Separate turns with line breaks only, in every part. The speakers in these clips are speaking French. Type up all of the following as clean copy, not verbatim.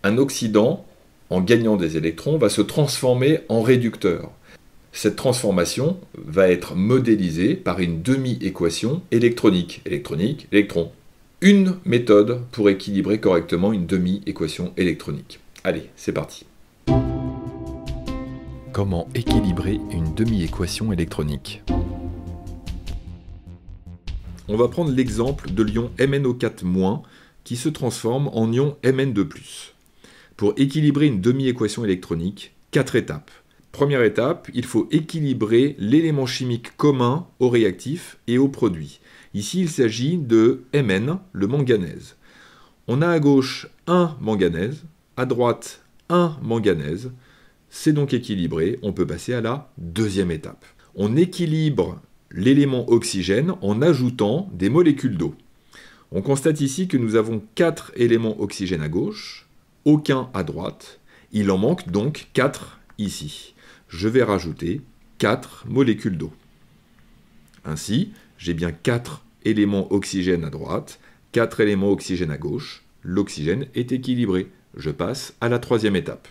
Un oxydant, en gagnant des électrons, va se transformer en réducteur. Cette transformation va être modélisée par une demi-équation électronique. Électronique, électron. Une méthode pour équilibrer correctement une demi-équation électronique. Allez, c'est parti. Comment équilibrer une demi-équation électronique? On va prendre l'exemple de l'ion MnO4- qui se transforme en ion Mn2+. Pour équilibrer une demi-équation électronique, 4 étapes. Première étape, il faut équilibrer l'élément chimique commun au réactif et au produit. Ici, il s'agit de Mn, le manganèse. On a à gauche un manganèse, à droite un manganèse. C'est donc équilibré, on peut passer à la deuxième étape. On équilibre l'élément oxygène en ajoutant des molécules d'eau. On constate ici que nous avons 4 éléments oxygène à gauche, aucun à droite. Il en manque donc 4 ici. Je vais rajouter 4 molécules d'eau. Ainsi, j'ai bien 4 éléments oxygène à droite, 4 éléments oxygène à gauche. L'oxygène est équilibré. Je passe à la troisième étape.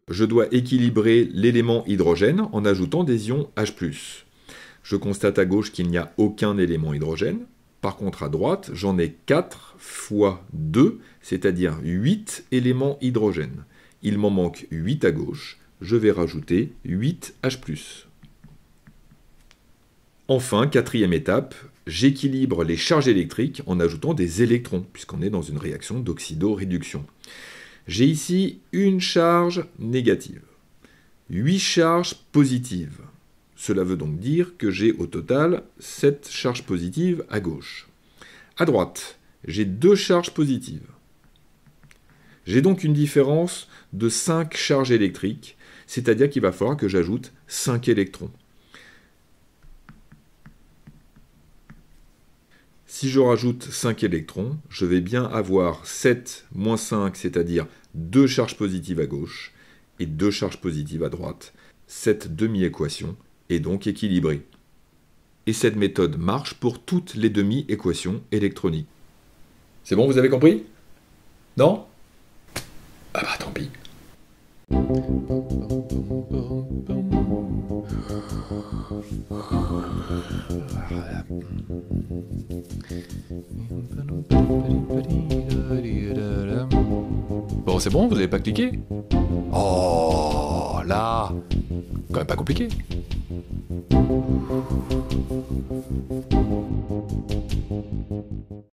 Je dois équilibrer l'élément hydrogène en ajoutant des ions H+. Je constate à gauche qu'il n'y a aucun élément hydrogène. Par contre, à droite, j'en ai 4 fois 2, c'est-à-dire 8 éléments hydrogène. Il m'en manque 8 à gauche. Je vais rajouter 8 H+. Enfin, quatrième étape, j'équilibre les charges électriques en ajoutant des électrons, puisqu'on est dans une réaction d'oxydoréduction. J'ai ici une charge négative, 8 charges positives. Cela veut donc dire que j'ai au total 7 charges positives à gauche. À droite, j'ai 2 charges positives. J'ai donc une différence de 5 charges électriques, c'est-à-dire qu'il va falloir que j'ajoute 5 électrons. Si je rajoute 5 électrons, je vais bien avoir 7 moins 5, c'est-à-dire 2 charges positives à gauche et 2 charges positives à droite. Cette demi-équation est donc équilibrée. Et cette méthode marche pour toutes les demi-équations électroniques. C'est bon, vous avez compris? Non? Ah bah tant pis. Bon, c'est bon, vous n'avez pas cliqué? Oh, là, quand même pas compliqué.